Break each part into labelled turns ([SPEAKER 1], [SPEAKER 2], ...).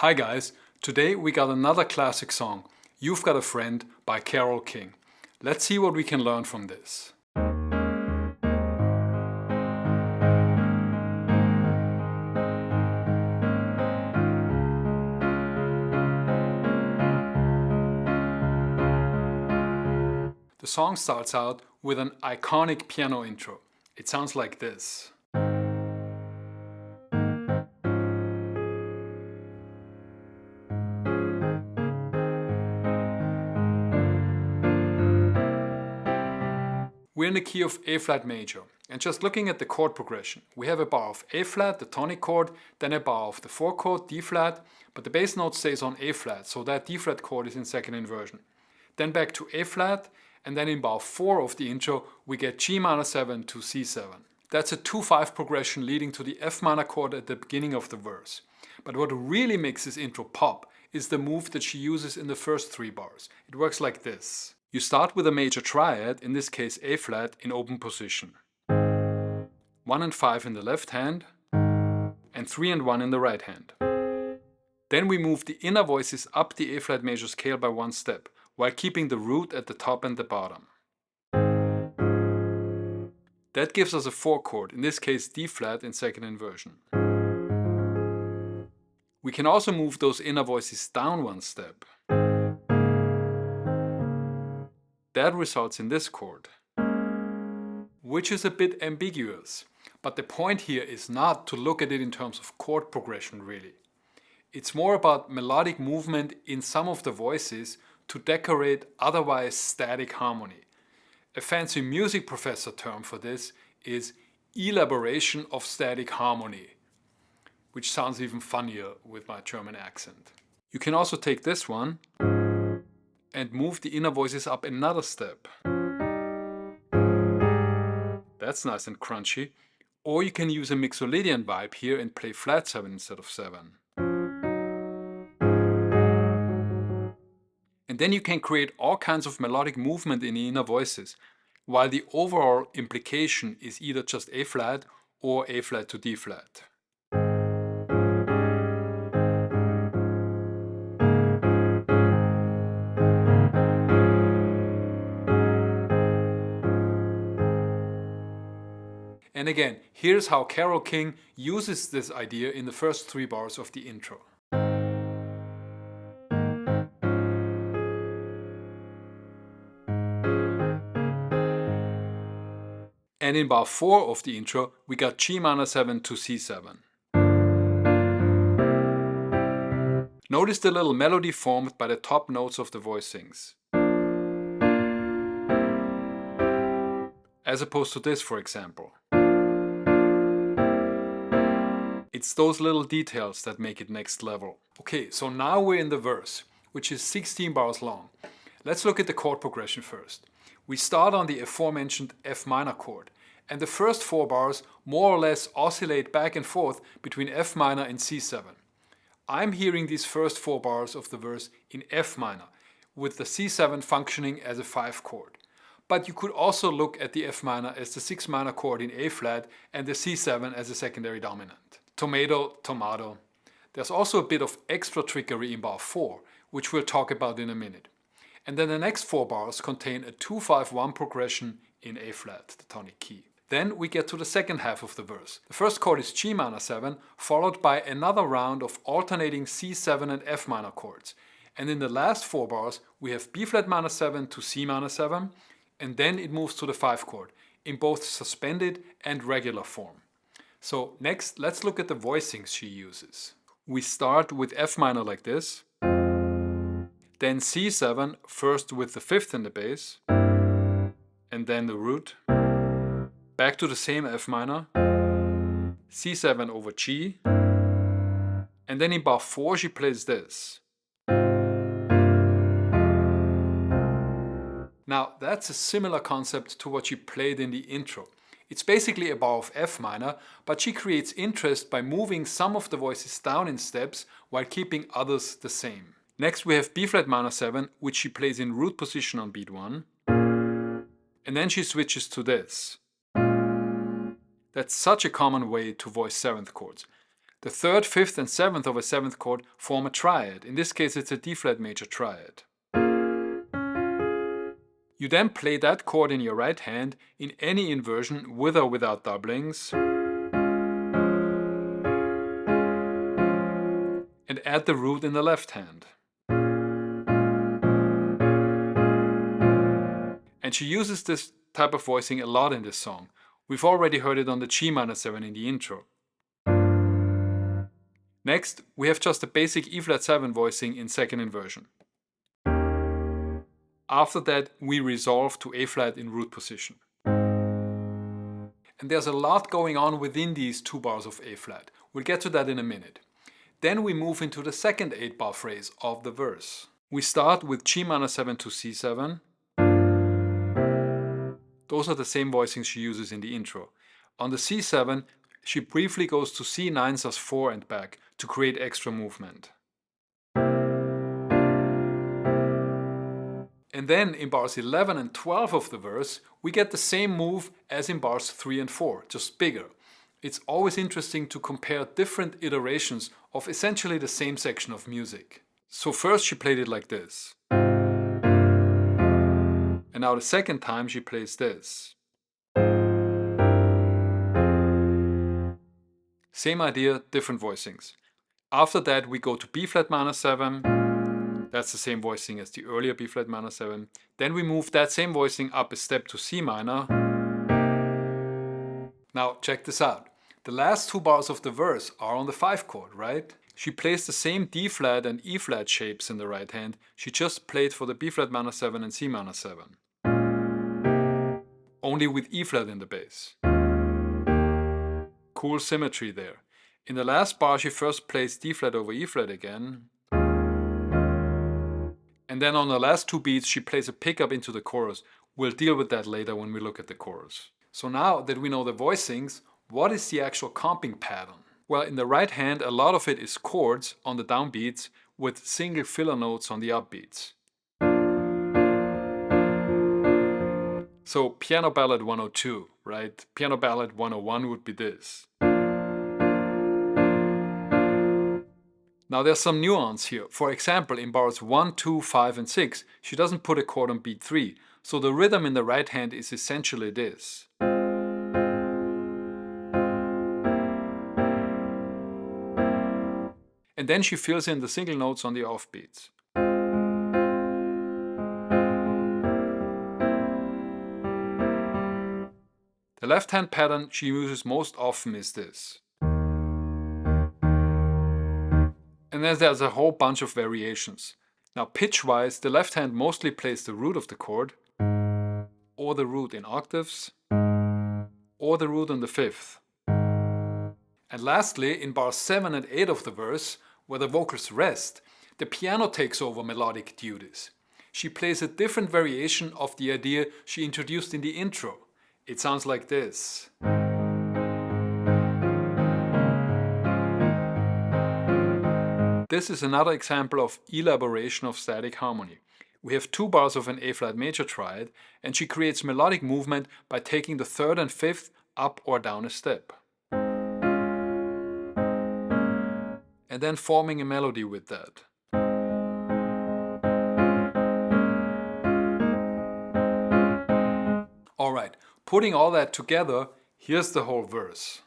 [SPEAKER 1] Hi guys, today we got another classic song, You've Got a Friend by Carole King. Let's see what we can learn from this. The song starts out with an iconic piano intro. It sounds like this. We're in the key of A flat major, and just looking at the chord progression, we have a bar of A flat, the tonic chord, then a bar of the 4 chord, D flat, but the bass note stays on A flat, so that D flat chord is in second inversion. Then back to A flat, and then in bar 4 of the intro, we get G minor 7 to C7. That's a 2-5 progression leading to the F minor chord at the beginning of the verse. But what really makes this intro pop is the move that she uses in the first 3 bars. It works like this. You start with a major triad, in this case A flat, in open position. 1 and 5 in the left hand, and 3 and 1 in the right hand. Then we move the inner voices up the A flat major scale by 1 step, while keeping the root at the top and the bottom. That gives us a 4 chord, in this case D flat in second inversion. We can also move those inner voices down 1 step. That results in this chord, which is a bit ambiguous, but the point here is not to look at it in terms of chord progression really. It's more about melodic movement in some of the voices to decorate otherwise static harmony. A fancy music professor term for this is elaboration of static harmony, which sounds even funnier with my German accent. You can also take this one and move the inner voices up another step. That's nice and crunchy. Or you can use a Mixolydian vibe here and play flat 7 instead of 7. And then you can create all kinds of melodic movement in the inner voices, while the overall implication is either just A flat or A flat to D flat. And again, here's how Carole King uses this idea in the first 3 bars of the intro. And in bar 4 of the intro, we got G minor 7 to C7. Notice the little melody formed by the top notes of the voicings. As opposed to this, for example. It's those little details that make it next level. Okay, so now we're in the verse, which is 16 bars long. Let's look at the chord progression first. We start on the aforementioned F minor chord, and the first 4 bars more or less oscillate back and forth between F minor and C7. I'm hearing these first 4 bars of the verse in F minor, with the C7 functioning as a 5 chord. But you could also look at the F minor as the 6 minor chord in A flat and the C7 as a secondary dominant. Tomato, tomato. There's also a bit of extra trickery in bar 4, which we'll talk about in a minute. And then the next 4 bars contain a 2-5-1 progression in A flat, the tonic key. Then we get to the second half of the verse. The first chord is G minor 7, followed by another round of alternating C7 and F minor chords. And in the last 4 bars we have B flat minor 7 to C minor 7, and then it moves to the 5 chord, in both suspended and regular form. So next, let's look at the voicings she uses. We start with F minor like this, then C7 first with the 5th in the bass, and then the root, back to the same F minor, C7 over G, and then in bar 4 she plays this. Now that's a similar concept to what she played in the intro. It's basically a bar of F minor, but she creates interest by moving some of the voices down in steps while keeping others the same. Next we have B flat minor 7, which she plays in root position on beat 1, and then she switches to this. That's such a common way to voice 7th chords. The 3rd, 5th and 7th of a 7th chord form a triad. In this case it's a D-flat major triad. You then play that chord in your right hand in any inversion with or without doublings and add the root in the left hand. And she uses this type of voicing a lot in this song. We've already heard it on the G minor 7 in the intro. Next, we have just a basic E flat 7 voicing in second inversion. After that, we resolve to A flat in root position. And there's a lot going on within these 2 bars of A flat. We'll get to that in a minute. Then we move into the second 8-bar phrase of the verse. We start with G minor 7 to C7. Those are the same voicings she uses in the intro. On the C7, she briefly goes to C9 sus 4 and back to create extra movement. And then in bars 11 and 12 of the verse, we get the same move as in bars 3 and 4, just bigger. It's always interesting to compare different iterations of essentially the same section of music. So first she played it like this. And now the second time she plays this. Same idea, different voicings. After that we go to B flat minor 7. That's the same voicing as the earlier B flat minor 7. Then we move that same voicing up a step to C minor. Now check this out. The last 2 bars of the verse are on the 5 chord, right? She plays the same D flat and E flat shapes in the right hand. She just played for the B flat minor 7 and C minor 7. Only with E flat in the bass. Cool symmetry there. In the last bar she first plays D flat over E flat again. And then on the last 2 beats she plays a pickup into the chorus. We'll deal with that later when we look at the chorus. So now that we know the voicings, what is the actual comping pattern? Well, in the right hand a lot of it is chords on the downbeats with single filler notes on the upbeats. So piano ballad 102, right? Piano ballad 101 would be this. Now there's some nuance here. For example, in bars 1, 2, 5 and 6, she doesn't put a chord on beat 3. So the rhythm in the right hand is essentially this. And then she fills in the single notes on the offbeats. The left hand pattern she uses most often is this. And then there's a whole bunch of variations. Now pitch-wise, the left hand mostly plays the root of the chord, or the root in octaves, or the root on the 5th. And lastly, in bars 7 and 8 of the verse, where the vocals rest, the piano takes over melodic duties. She plays a different variation of the idea she introduced in the intro. It sounds like this. This is another example of elaboration of static harmony. We have 2 bars of an A flat major triad, and she creates melodic movement by taking the 3rd and 5th up or down a step. And then forming a melody with that. Alright, putting all that together, here's the whole verse.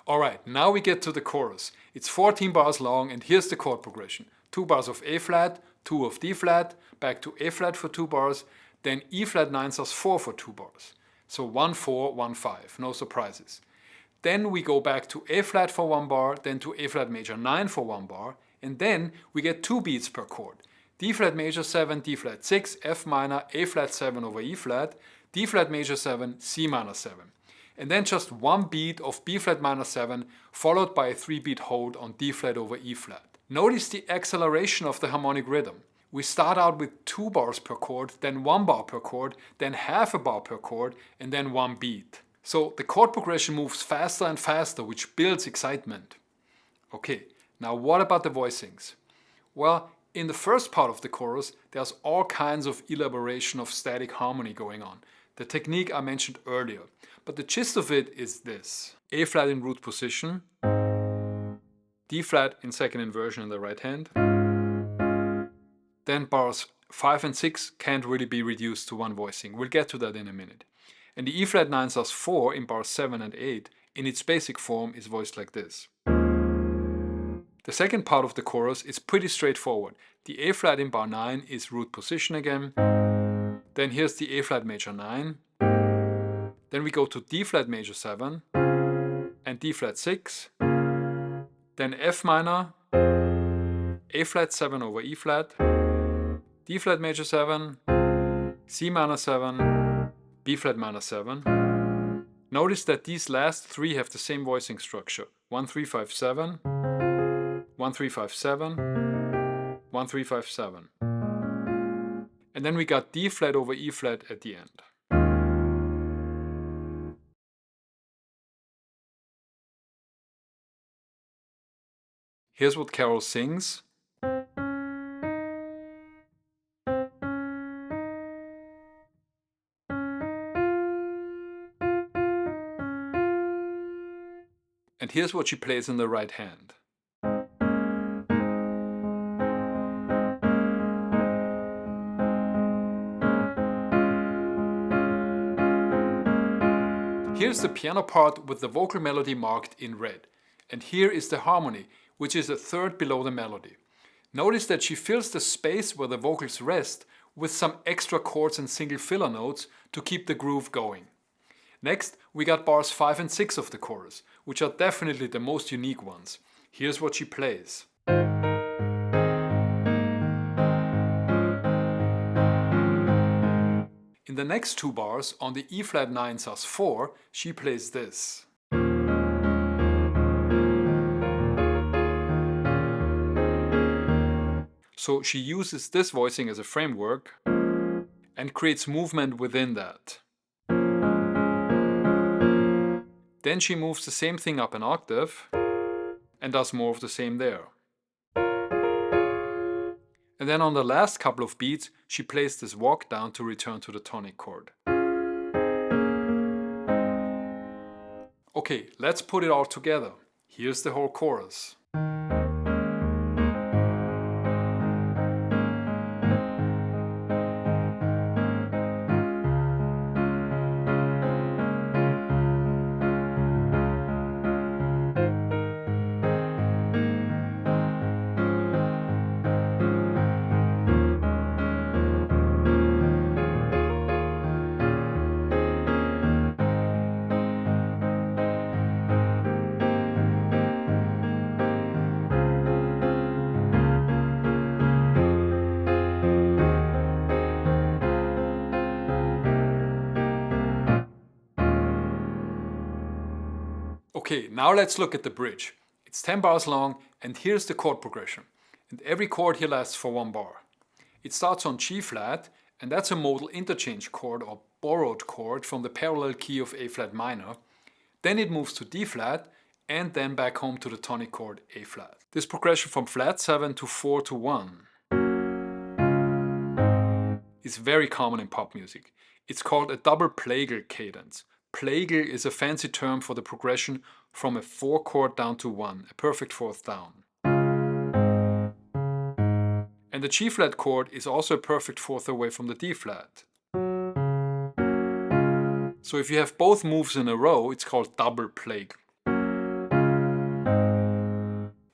[SPEAKER 1] Alright, now we get to the chorus. It's 14 bars long and here's the chord progression. 2 bars of A flat, 2 of D flat, back to A flat for 2 bars, then E flat 9 sus 4 for 2 bars. So 1, 4, 1, 5, no surprises. Then we go back to A flat for one bar, then to A flat major 9 for one bar, and then we get 2 beats per chord. D flat major 7, D flat 6, F minor, A flat 7 over E flat, D flat major 7, C minor 7. And then just one beat of B flat minor 7 followed by a 3-beat hold on D flat over E flat. Notice the acceleration of the harmonic rhythm. We start out with 2 bars per chord, then 1 bar per chord, then half a bar per chord, and then 1 beat. So the chord progression moves faster and faster, which builds excitement. Okay, now what about the voicings? Well, in the first part of the chorus, there's all kinds of elaboration of static harmony going on. The technique I mentioned earlier. But the gist of it is this. A flat in root position, D flat in second inversion in the right hand. Then bars 5 and 6 can't really be reduced to one voicing. We'll get to that in a minute. And the E flat 9 sus4 in bars 7 and 8 in its basic form is voiced like this. The second part of the chorus is pretty straightforward. The A flat in bar 9 is root position again. Then here's the A flat major 9. Then we go to D flat major 7 and D flat 6. Then F minor, A flat 7 over E flat, D flat major 7, C minor 7, B flat minor 7. Notice that these last 3 have the same voicing structure. 1 3 5 7, 1 3 5 7, 1 3 5 7. And then we got D flat over E flat at the end. Here's what Carole sings. And here's what she plays in the right hand. Here's the piano part with the vocal melody marked in red. And here is the harmony, which is a third below the melody. Notice that she fills the space where the vocals rest with some extra chords and single filler notes to keep the groove going. Next, we got bars 5 and 6 of the chorus, which are definitely the most unique ones. Here's what she plays. In the next 2 bars, on the E flat 9 sus4, she plays this. So she uses this voicing as a framework and creates movement within that. Then she moves the same thing up an octave and does more of the same there. And then on the last couple of beats, she plays this walk down to return to the tonic chord. Okay, let's put it all together. Here's the whole chorus. Okay, now let's look at the bridge. It's 10 bars long, and here's the chord progression. And every chord here lasts for 1 bar. It starts on G flat, and that's a modal interchange chord or borrowed chord from the parallel key of A flat minor. Then it moves to D flat, and then back home to the tonic chord A flat. This progression from flat 7 to 4 to 1 is very common in pop music. It's called a double plagal cadence. Plagal is a fancy term for the progression from a 4 chord down to 1, a perfect fourth down. And the G flat chord is also a perfect fourth away from the D flat. So if you have both moves in a row, it's called double plagal.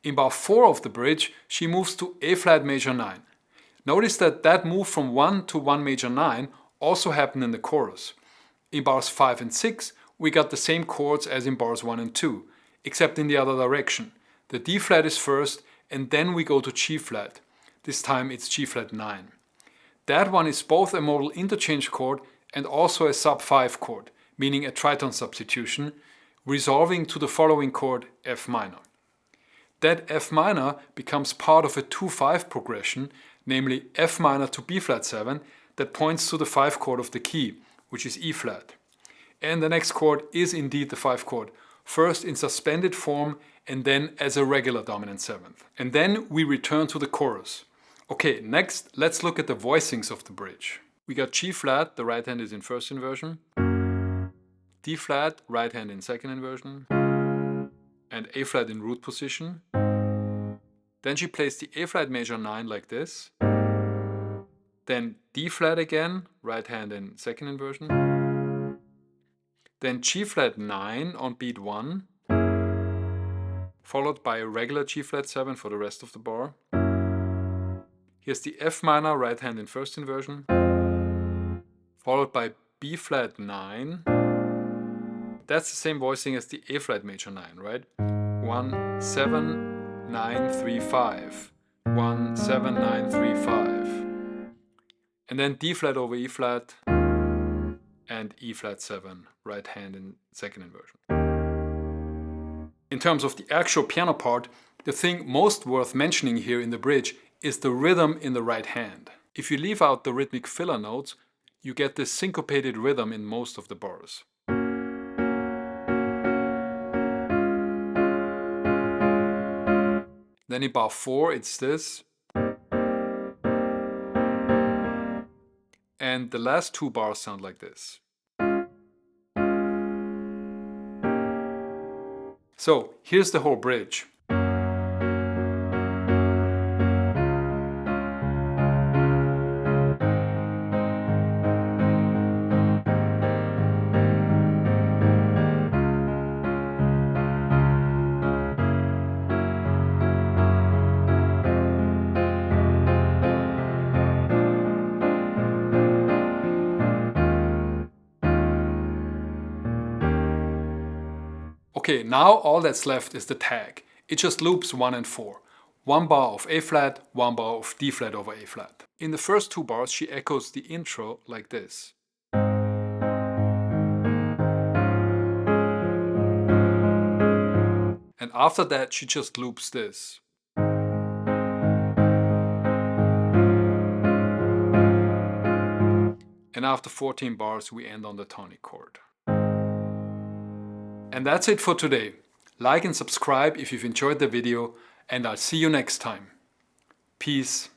[SPEAKER 1] In bar 4 of the bridge, she moves to A flat major 9. Notice that that move from 1 to 1 major 9 also happened in the chorus. In bars 5 and 6, we got the same chords as in bars 1 and 2, except in the other direction. The D flat is first and then we go to G flat. This time it's G flat 9. That one is both a modal interchange chord and also a sub 5 chord, meaning a tritone substitution, resolving to the following chord F minor. That F minor becomes part of a 2-5 progression, namely F minor to B flat 7, that points to the 5 chord of the key, which is E flat. And the next chord is indeed the 5 chord, first in suspended form and then as a regular dominant 7th. And then we return to the chorus. Okay, next let's look at the voicings of the bridge. We got G flat, the right hand is in first inversion, D flat, right hand in second inversion, and A flat in root position. Then she plays the A flat major 9 like this. Then D flat again, right hand in second inversion. Then G flat 9 on beat 1, followed by a regular G flat 7 for the rest of the bar. Here's the F minor, right hand in first inversion, followed by B flat 9. That's the same voicing as the A flat major 9, right? 1, 7, 9, 3, 5. 1, 7, 9, 3, 5. And then D flat over E flat and E flat 7, right hand in second inversion. In terms of the actual piano part, the thing most worth mentioning here in the bridge is the rhythm in the right hand. If you leave out the rhythmic filler notes, you get this syncopated rhythm in most of the bars. Then in bar 4 it's this. And the last 2 bars sound like this. So here's the whole bridge. Okay, now all that's left is the tag. It just loops 1 and 4. 1 bar of A flat, 1 bar of D flat over A flat. In the first 2 bars she echoes the intro like this. And after that she just loops this. And after 14 bars we end on the tonic chord. And that's it for today. Like and subscribe if you've enjoyed the video, and I'll see you next time. Peace.